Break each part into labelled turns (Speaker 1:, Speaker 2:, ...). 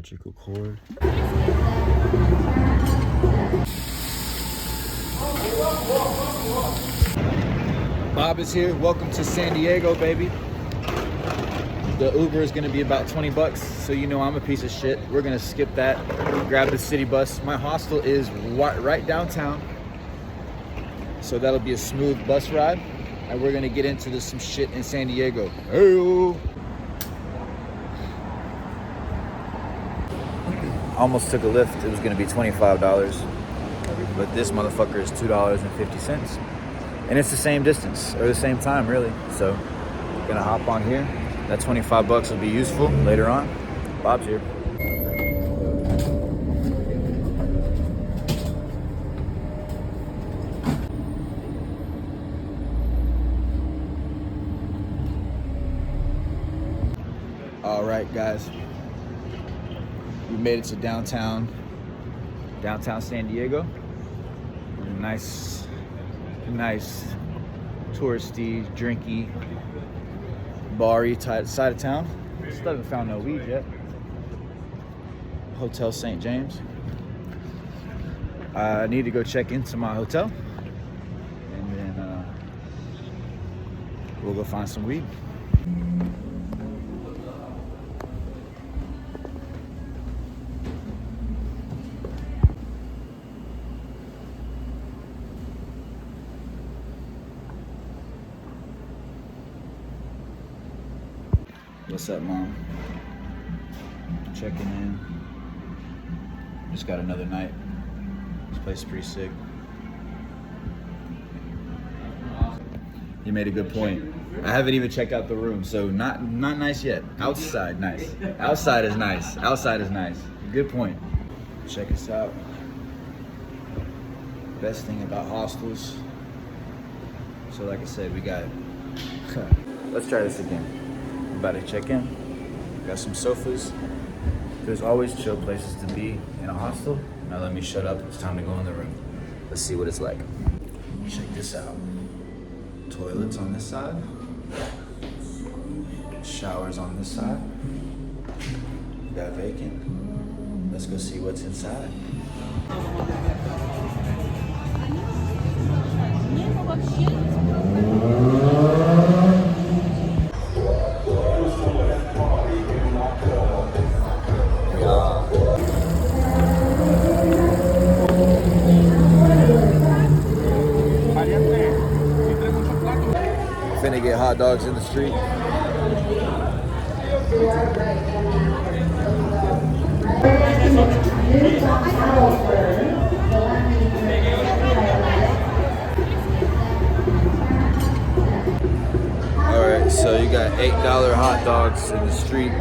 Speaker 1: electrical cord. Bob is here. Welcome to San Diego, baby. The Uber is gonna be about 20 bucks, so you know I'm a piece of shit. We're gonna skip that, grab the city bus. My hostel is right downtown, so that'll be a smooth bus ride, and we're gonna get into some shit in San Diego. Hey-o. Almost took a lift. It was gonna be $25, but this motherfucker is $2.50, and it's the same distance, or the same time, really. So, gonna hop on here. That 25 bucks will be useful later on. Bob's here. All right, guys. We made it to downtown San Diego. Nice touristy, drinky, bar-y side of town. Still haven't found no weed yet. Hotel St. James. I need to go check into my hotel, and then we'll go find some weed. What's up, Mom? Checking in. Just got another night. This place is pretty sick. You made a good point. I haven't even checked out the room, so not nice yet. Outside, nice. Outside is nice. Outside is nice. Good point. Check us out. Best thing about hostels. So like I said, we got. Let's try this again. About to check in. Got some sofas. There's always chill places to be in a hostel. Now let me shut up. It's time to go in the room. Let's see what it's like. Check this out. Toilets on this side. Showers on this side. Got vacant. Let's go see what's inside. Finna get hot dogs in the street. Alright, so you got $8 hot dogs in the street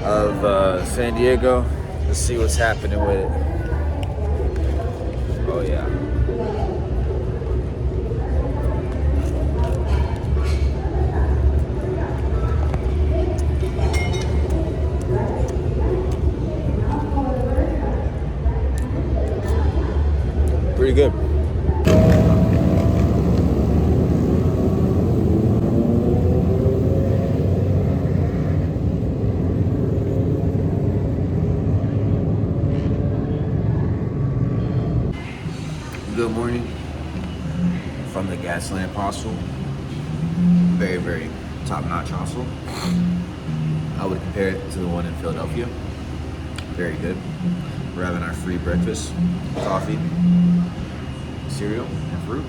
Speaker 1: of San Diego. Let's see what's happening with it. Oh yeah. Pretty good. Good morning from the Gaslamp Hostel. Very, very top-notch hostel. I would compare it to the one in Philadelphia. Very good. We're having our free breakfast, coffee, cereal, and fruit.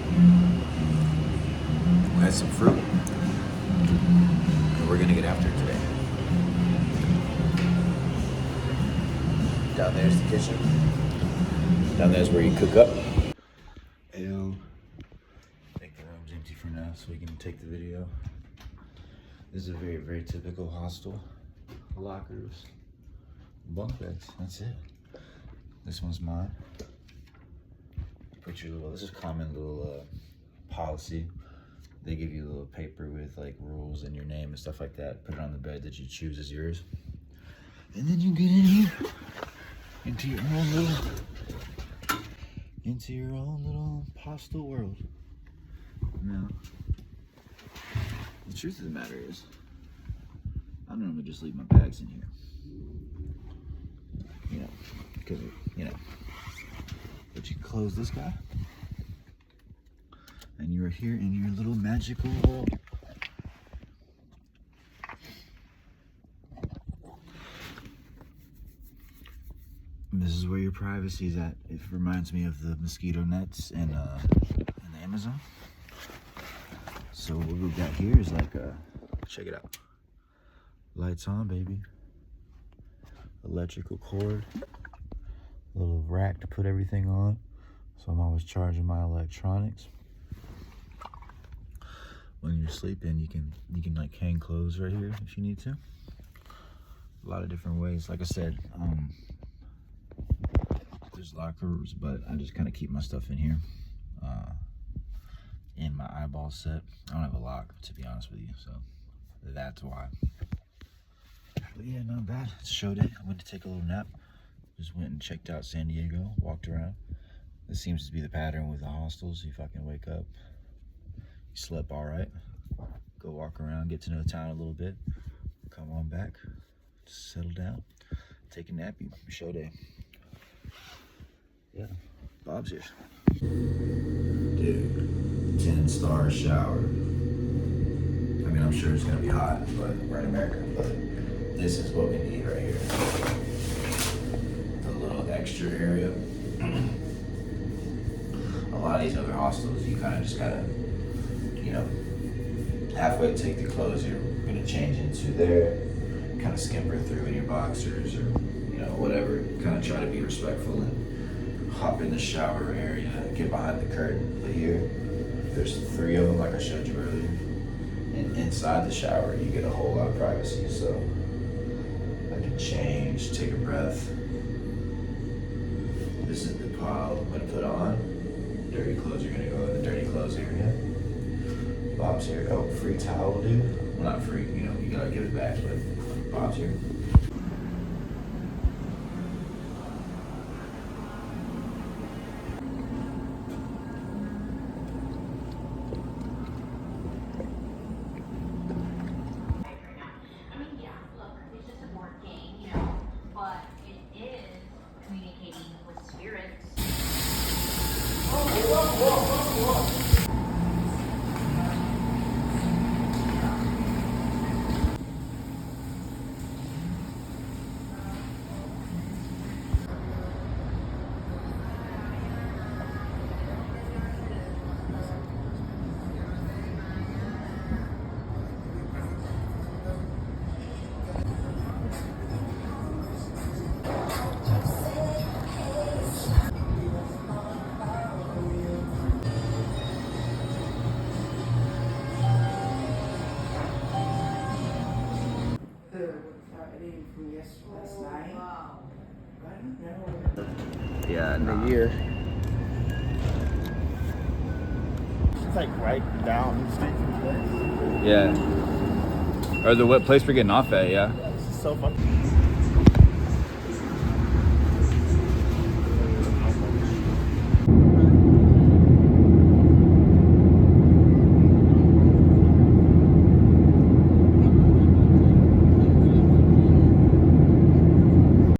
Speaker 1: We had some fruit, and we're gonna get after it today. Down there's the kitchen. Down there's where you cook up. Ayo. I think the room's empty for now, so we can take the video. This is a very, very typical hostel. Lockers, bunk beds, that's it. This one's mine. Put your little, this is common little policy. They give you a little paper with like rules and your name and stuff like that. Put it on the bed that you choose as yours. And then you get in here into your own little hostel world. Now, the truth of the matter is, I normally just leave my bags in here. you know, because, you know. But you close this guy, and you're here in your little magical world. And this is where your privacy is at. It reminds me of the mosquito nets in the Amazon. So what we've got here is like check it out. Lights on, baby. Electrical cord. Little rack to put everything on. So I'm always charging my electronics. When you're sleeping, you can like hang clothes right here if you need to. A lot of different ways. Like I said, there's lockers, but I just kind of keep my stuff in here. In my eyeball set. I don't have a lock, to be honest with you, so that's why. But yeah, not bad. It's show day. I went to take a little nap. Just went and checked out San Diego, walked around. This seems to be the pattern with the hostels. You fucking wake up, you slept all right, go walk around, get to know town a little bit, come on back, just settle down, take a nappy. Show day. Yeah, Bob's here. Dude, 10-star shower. I mean, I'm sure it's gonna be hot, but we're in America, but this is what we need right here. The little extra area. A lot of these other hostels, you kind of just gotta, you know, halfway take the clothes you're gonna change into there, kind of skimper through in your boxers or, you know, whatever. Kind of try to be respectful and hop in the shower area, get behind the curtain. But here, there's 3 of them, like I showed you earlier. And inside the shower, you get a whole lot of privacy. So I can change, take a breath. This is the pile I'm gonna put on. Dirty clothes are gonna go in the dirty clothes area. Bob's here. Oh, free towel, dude. Well, not free, you know, you gotta give it back, but Bob's here. Yeah,
Speaker 2: in a year. It's like right down the street from the place.
Speaker 1: Yeah. Or the what place we're getting off at, yeah.
Speaker 2: This is so fucking.